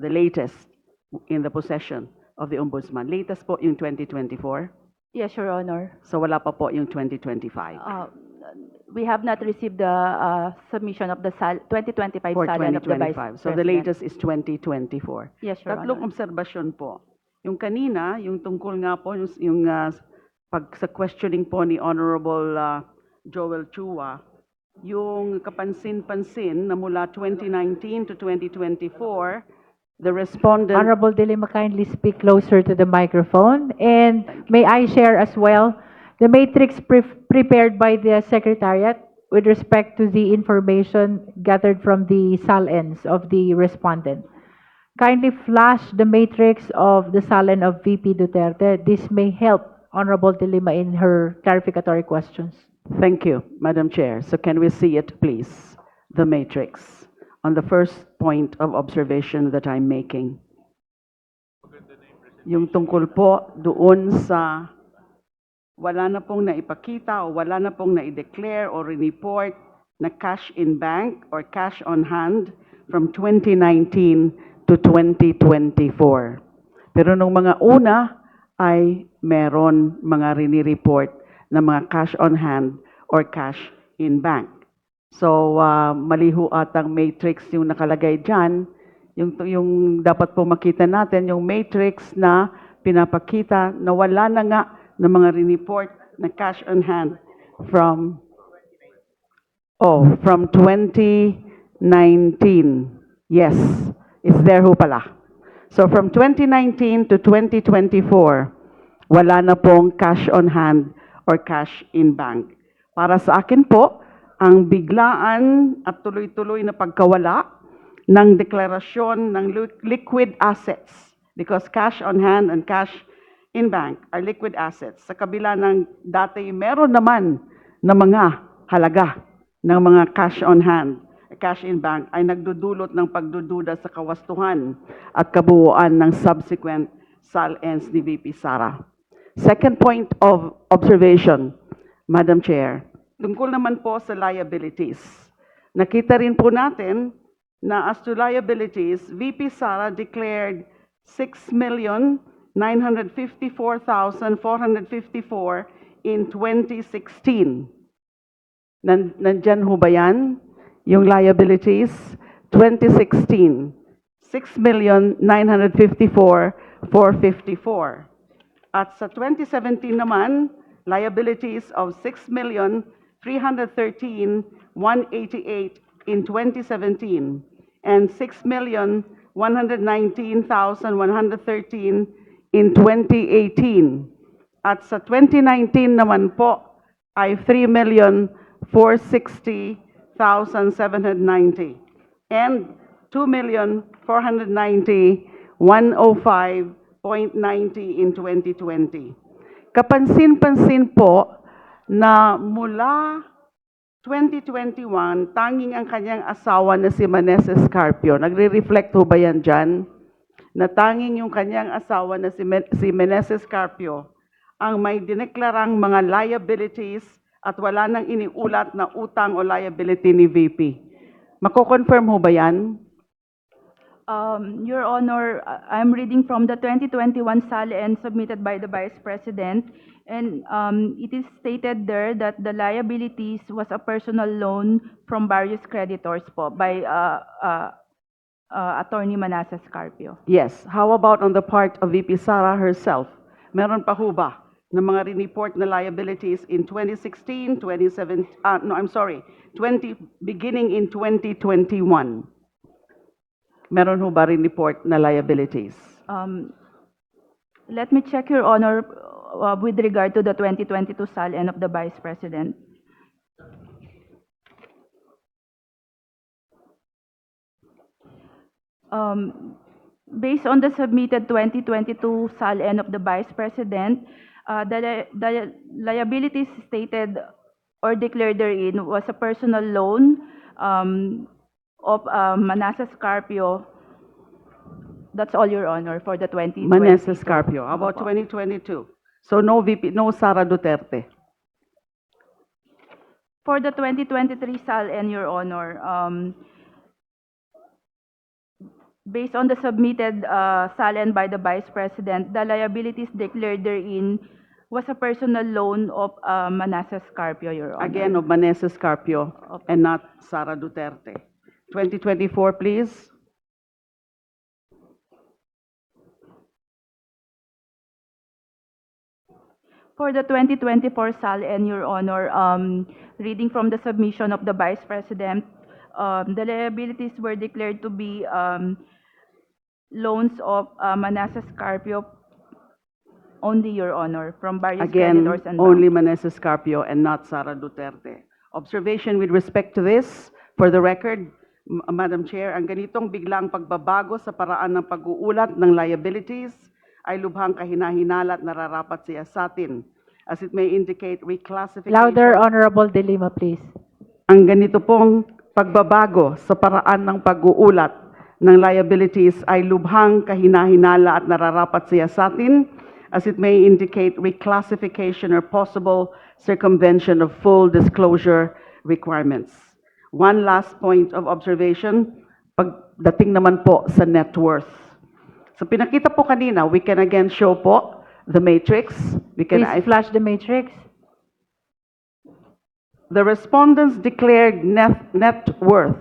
the latest in the possession of the Ombudsman? Latest po yung 2024? Yes, Your Honor. So wala pa po yung 2025? We have not received the submission of the 2025 For SALN of the Vice 2025. So the President. latest is 2024. Yes, Your Tatlong Honor. obserbasyon po. Yung kanina, yung tungkol nga po, sa questioning po ni Honorable Joel Chua, yung kapansin-pansin na mula 2019 to 2024, the respondent... Honorable De Lima, kindly speak closer to the microphone. And may I share as well the matrix prepared by the Secretariat with respect to the information gathered from the SALNs of the respondent. Kindly flash the matrix of the SALN of VP Duterte. This may help Honorable De Lima in her clarificatory questions. Thank you, Madam Chair. So can we see it, please? The matrix on the first point of observation that I'm making. Yung tungkol po doon sa wala na pong naipakita o wala na pong naideclare o report na cash in bank or cash on hand from 2019 to 2024. Pero nung mga una ay meron mga rini-report na mga cash on hand or cash in bank. So, maliho atang matrix yung nakalagay dyan. Yung dapat po makita natin, yung matrix na pinapakita na wala na nga ng mga rini-report na cash on hand from 2019. Yes, it's there ho pala. So from 2019 to 2024, wala na pong cash on hand or cash in bank. Para sa akin po, ang biglaan at tuloy-tuloy na pagkawala ng deklarasyon ng liquid assets, because cash on hand and cash in bank are liquid assets. Sa kabila ng dati, meron naman na mga halaga ng mga cash on hand, cash in bank, ay nagdudulot ng pagdududa sa kawastuhan at kabuuan ng subsequent SALNs ni VP Sara. Second point of observation, Madam Chair, tungkol naman po sa liabilities. Nakita rin po natin na as to liabilities, VP Sara declared 6,954,454 in 2016. Nandyan ho ba yan? Yung liabilities, 2016, 6,954,454. At sa 2017 naman, liabilities of 6,313,188 in 2017 and 6,119,113 in 2018. At sa 2019 naman po ay 3,460,790 and 2,490,105.90 in 2020. Kapansin-pansin po na mula 2021, tanging ang kanyang asawa na si Meneses Carpio. Nagre-reflect ho ba yan dyan? Na tanging yung kanyang asawa na si Meneses Carpio ang may dineklarang mga liabilities at wala nang iniulat na utang o liability ni VP. Mako-confirm ho ba yan? Your Honor, I'm reading from the 2021 SALN submitted by the Vice President, and it is stated there that the liabilities was a personal loan from various creditors po by Attorney Manasseh Carpio. Yes. How about on the part of VP Sara herself? Meron pa ho ba na mga report na liabilities in 2016, 2017, beginning in 2021? Meron ho ba report na liabilities? Let me check, Your Honor, with regard to the 2022 SALN of the Vice President. Based on the submitted 2022 SALN of the Vice President, the liabilities stated or declared therein was a personal loan of Manasseh Carpio. That's all, Your Honor, for the 2022. Meneses Carpio. How about 2022? So no VP, no Sara Duterte. For the 2023 SALN, Your Honor, Based on the submitted SALN by the Vice President, the liabilities declared therein was a personal loan of Manasseh Carpio, Your Honor. Again, of Maneses Carpio and not Sara Duterte. 2024, please. For the 2024 SALN, Your Honor, reading from the submission of the Vice President, the liabilities were declared to be loans of Manasseh Carpio only, Your Honor, from various Again, creditors and only banks. Maneses Carpio and not Sara Duterte. Observation with respect to this, for the record, Madam Chair, ang ganitong biglang pagbabago sa paraan ng pag-uulat ng liabilities ay lubhang kahinahinala at nararapat siya sa atin, as it may indicate reclassification. Louder, Honorable De Lima, please. Ang ganito pong pagbabago sa paraan ng pag-uulat ng liabilities ay lubhang kahinahinala at nararapat siya sa atin, as it may indicate reclassification or possible circumvention of full disclosure requirements. One last point of observation, pagdating naman po sa net worth. So pinakita po kanina, we can again show po the matrix. We can, Please flash the matrix. the respondents declared net worth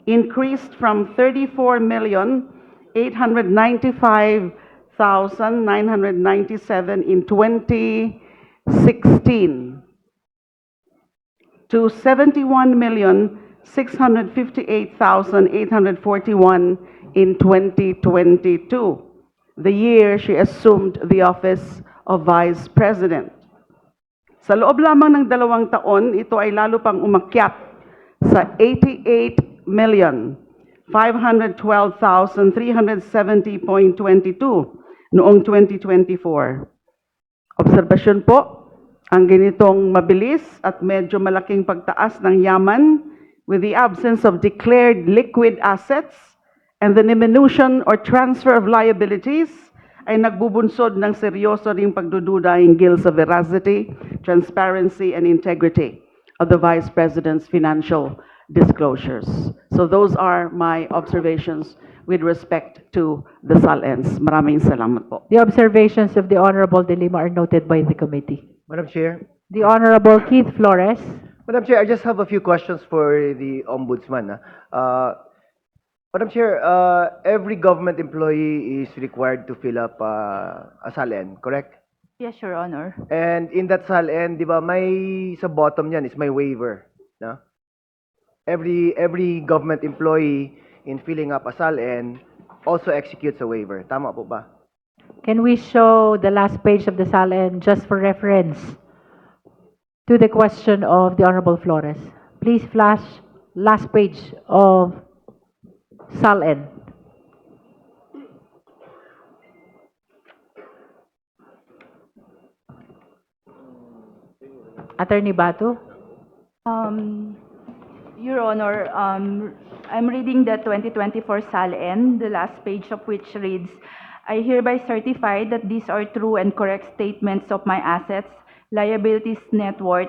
increased from 34,895,997 in 2016 to 71,658,841 in 2022, the year she assumed the office of Vice President. Sa loob lamang ng 2 taon, ito ay lalo pang umakyat sa 88,512,370.22 noong 2024. Obserbasyon po, ang ganitong mabilis at medyo malaking pagtaas ng yaman with the absence of declared liquid assets and the diminution or transfer of liabilities ay nagbubunsod ng seryoso ring pagdududa hinggil sa veracity, transparency, and integrity of the Vice President's financial disclosures. So those are my observations with respect to the SALNs. Maraming salamat po. The observations of the Honorable De Lima are noted by the committee. Madam Chair. The Honorable Keith Flores. Madam Chair, I just have a few questions for the Ombudsman. Madam Chair, every government employee is required to fill up a SALN, correct? Yes, Your Honor. And in that SALN, di ba, may sa bottom niyan is may waiver, no? Every government employee in filling up a SALN also executes a waiver. Tama po ba? Can we show the last page of the SALN just for reference to the question of the Honorable Flores? Please flash last page of SALN. Attorney Batu? Your Honor, I'm reading the 2024 SALN, the last page of which reads, I hereby certify that these are true and correct statements of my assets, liabilities, net worth,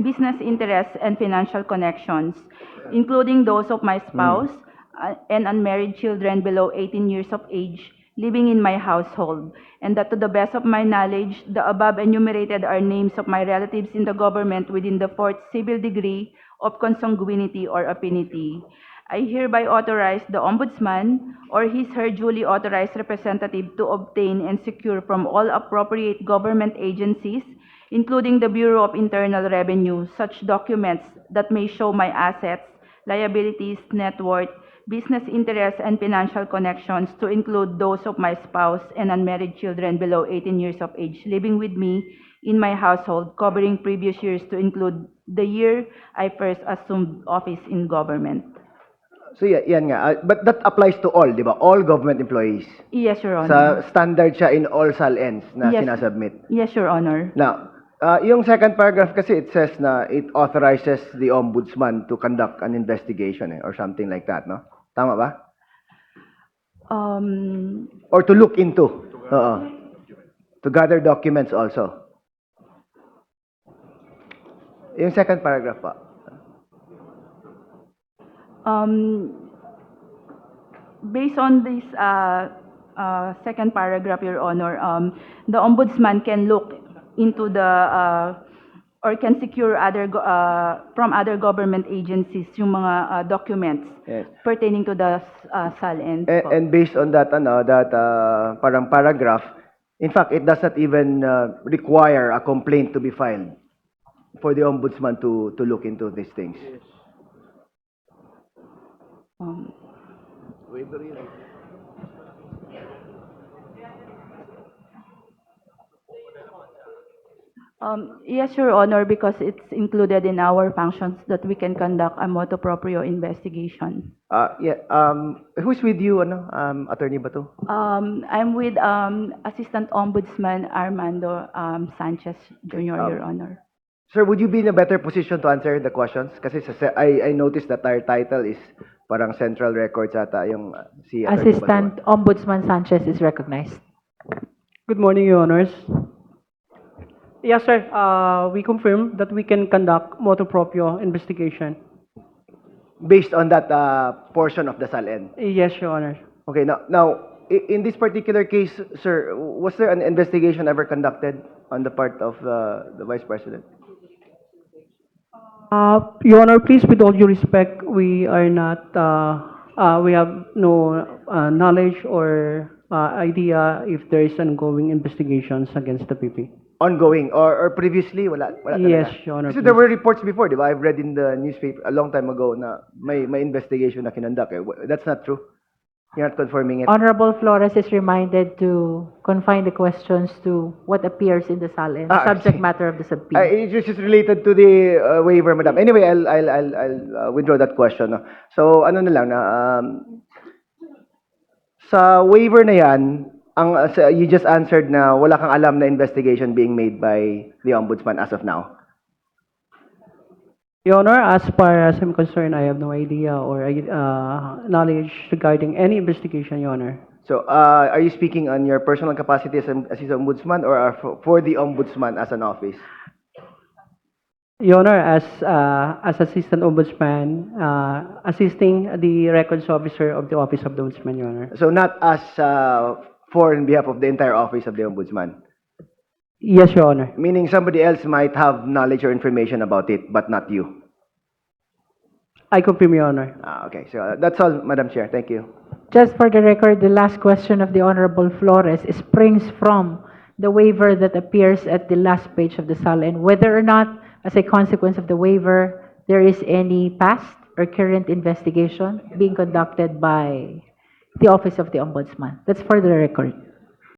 business interests, and financial connections, including those of my spouse and unmarried children below 18 years of age living in my household, and that to the best of my knowledge, the above enumerated are names of my relatives in the government within the fourth civil degree of consanguinity or affinity. I hereby authorize the Ombudsman or his/her duly authorized representative to obtain and secure from all appropriate government agencies, including the Bureau of Internal Revenue, such documents that may show my assets, liabilities, net worth, business interests, and financial connections, to include those of my spouse and unmarried children below 18 years of age living with me in my household, covering previous years to include the year I first assumed office in government. So yan nga. But that applies to all, di ba? All government employees. Yes, Your Sa Honor. standard siya in all SALNs na Yes. sinasubmit. Yes, Your Honor. Now, yung second paragraph kasi it says na it authorizes the Ombudsman to conduct an investigation or something like that, no? Tama ba? Or to look into. Oo. To gather documents also. Yung second paragraph pa. based on this second paragraph, Your Honor, the ombudsman can look into or can secure from other government agencies yung mga documents Yes. pertaining to the SALN. And based on that, parang paragraph, in fact, it does not even require a complaint to be filed for the ombudsman to look into these things. Um, Yes, Your Honor, because it's included in our functions that we can conduct a motu proprio investigation. Who's with you, Attorney Bato? I'm with Assistant Ombudsman Armando Sanchez Jr., Your Honor. Sir, would you be in a better position to answer the questions? Kasi I noticed that our title is parang Central Records ata yung si Attorney Assistant Ombudsman Sanchez is recognized. Good morning, Your Honors. Yes, sir. We confirm that we can conduct motu proprio investigation. Bato. Based on that portion of the SALN. Yes, Your Honor. Okay, now, in this particular case, sir, was there an investigation ever conducted on the part of the Vice President? Your Honor, please, with all due respect, we are not, we have no knowledge or idea if there is ongoing investigations against the PP. Ongoing or previously wala talaga. Yes, Your Honor, Kasi there please. were reports before, di ba? I've read in the newspaper a long time ago na may investigation na kinonduct. That's not true. You're not confirming it. Honorable Flores is reminded to confine the questions to what appears in the SALN, subject matter of the subpoena. It's just related to the waiver, madam. Anyway, I'll withdraw that question. No? So ano na lang na sa waiver na yan, you just answered na wala kang alam na investigation being made by the ombudsman as of now. Your Honor, as far as I'm concerned, I have no idea or knowledge regarding any investigation, Your Honor. So, are you speaking on your personal capacity as his ombudsman or for the ombudsman as an office? Your Honor, as Assistant Ombudsman, assisting the records officer of the Office of the Ombudsman, Your Honor. So, not as for in behalf of the entire office of the ombudsman. Yes, Your Honor. Meaning somebody else might have knowledge or information about it, but not you. I confirm, Your Honor. Okay, so that's all, Madam Chair. Thank you. Just for the record, the last question of the Honorable Flores springs from the waiver that appears at the last page of the SALN, whether or not, as a consequence of the waiver, there is any past or current investigation being conducted by the Office of the Ombudsman. That's for the record.